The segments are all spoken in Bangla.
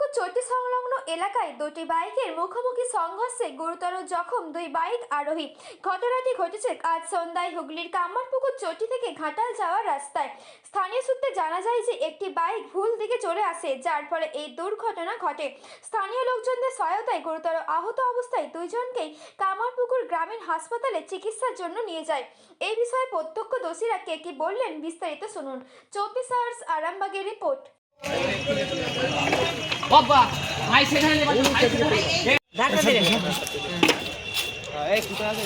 কামারপুকুর চটি সংলগ্ন এলাকায় দুটি বাইকের মুখোমুখি সংঘর্ষে গুরুতর জখম দুই বাইক আরোহী। ঘটনাটি ঘটেছে আজ সন্ধ্যায় হুগলির কামারপুকুর চটি থেকে ঘাটাল যাওয়ার রাস্তায়। স্থানীয় সূত্রে জানা যায় যে একটি বাইক ভুল দিকে চলে আসে, যার ফলে এই দুর্ঘটনা ঘটে। স্থানীয় লোকজনদের সহায়তায় গুরুতর আহত অবস্থায় দুইজনকেই কামারপুকুর গ্রামীণ হাসপাতালে চিকিৎসার জন্য নিয়ে যায়। এই বিষয়ে প্রত্যক্ষদর্শীরা কে কি বললেন বিস্তারিত শুনুন। 24 আওয়ার্স আরামবাগের রিপোর্ট। বাবা ভাই সেখানে ঢাকা দে এই কোথায় আছে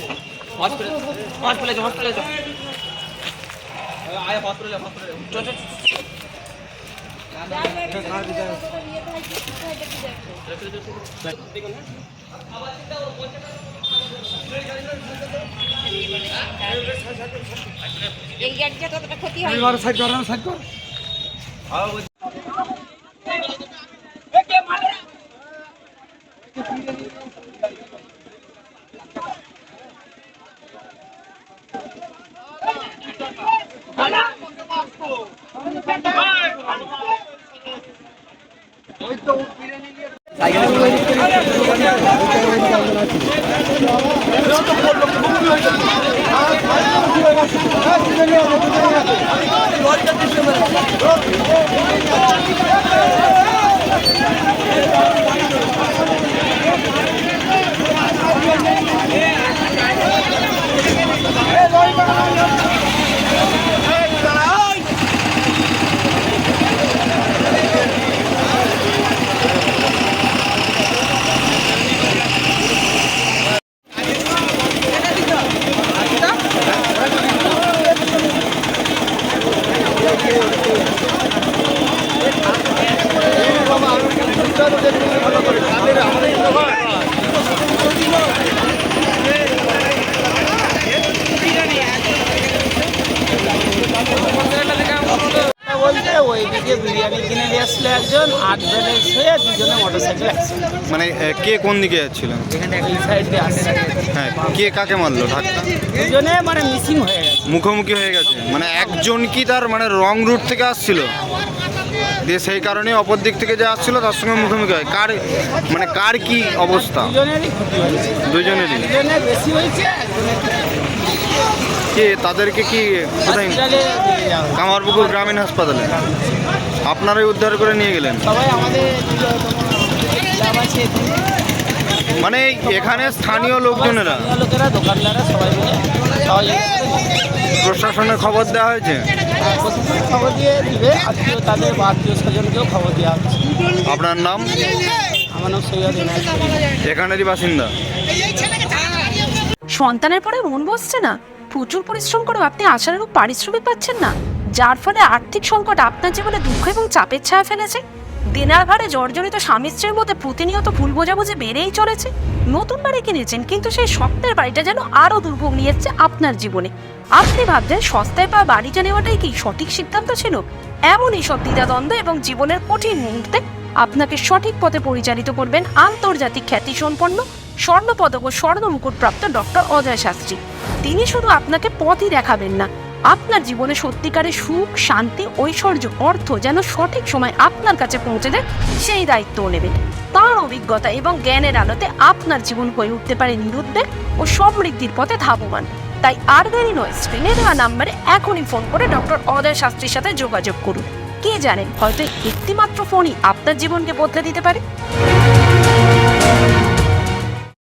হসপিটালে যাও আয় হসপিটালে চল এই গাড়িটা কতটা ক্ষতি হয় সাইড কর ওইদিকে বিরিয়ানি কিনে নিয়ে আসলে একজন 8 ব্যালেন্স হয়ে দুজনে মোটরসাইকেল অ্যাক্সিডেন্ট। মানে কে কোন দিকে যাচ্ছিলেন? এখানে এই সাইড দিয়ে আসছে। হ্যাঁ, কে কাকে মারলো ধাক্কা? দুজনে মানে মিসিং হয়ে গেছে, মুখোমুখি হয়ে গেছে। মানে একজন কি তার মানে রং রুট থেকে আসছিল, দিয়ে সেই কারণে অপর দিক থেকে যে আসছিল তার সঙ্গে মুখোমুখি হয়। কার কি অবস্থা? দুজনেরই ক্ষতি হয়েছে। দুজনেরই? দুজনে বেশি হয়েছে, একজনের কে তাদেরকে কি কোথায়? হসপিটালে নিয়ে যাওয়া হয়েছে। কামারপুকুর গ্রামীণ হাসপাতালে আপনারাই উদ্ধার করে নিয়ে গেলেন? সবাই আমাদের ক্লাব আছে, মানে এখানে স্থানীয় লোকজনেরা, লোকেরা, দোকানদাররা সবাই মিলে প্রশাসনের খবর দেওয়া হয়েছে? প্রতিদিন খবর দিয়ে দিবে, আত্মীয় তাদের বা আত্মীয় স্বজনকেও খবর দেওয়া হচ্ছে। আপনার নাম? আমার নাম সৈয়দ ইনায়েত। এখানেরই বাসিন্দা? সন্তানের পরে মন বসছে না, প্রচুর পরিশ্রম করেও আপনি আশানুরূপ পারিশ্রমিক পাচ্ছেন না, যার ফলে আর্থিক সংকট আপনার জীবনে দুঃখ এবং চাপের ছায়া ফেলেছে। দেনার ভারে জর্জরিত স্বামী স্ত্রীর মধ্যে প্রতিনিয়ত ভুল বোঝাবুঝি বেড়েই চলেছে। নতুন বাড়ি কিনেছেন, কিন্তু সেই স্বপ্নের বাড়িটা যেন আরও দুর্ভোগ নিয়ে এসছে আপনার জীবনে। আপনি ভাবছেন সস্তায় পাওয়া বাড়িটা নেওয়াটাই কি সঠিক সিদ্ধান্ত ছিল? এমনই সব দ্বিধাদ্বন্দ্ব এবং জীবনের কঠিন মুহূর্তে আপনাকে সঠিক পথে পরিচালিত করবেন আন্তর্জাতিক খ্যাতিসম্পন্ন স্বর্ণপদক ও স্বর্ণ মুকুটপ্রাপ্ত ডক্টর অজয় শাস্ত্রী। তিনি শুধু আপনাকে পথই দেখাবেন না, আপনার জীবনে সত্যিকারের সুখ, শান্তি, ঐশ্বর্য, অর্থ যেন সঠিক সময় আপনার কাছে পৌঁছে দেয় সেই দায়িত্বও নেবেন। তাঁর অভিজ্ঞতা এবং জ্ঞানের আলোতে আপনার জীবন হয়ে উঠতে পারে নিরুদ্বেগ ও সমৃদ্ধির পথে ধাবমান। তাই আর দেরি নয়, স্ক্রিনে দেওয়া নাম্বারে এখনই ফোন করে ডক্টর অজয় শাস্ত্রীর সাথে যোগাযোগ করুন। কে জানেন, হয়তো একটিমাত্র ফোনই আপনার জীবনকে বদলে দিতে পারে।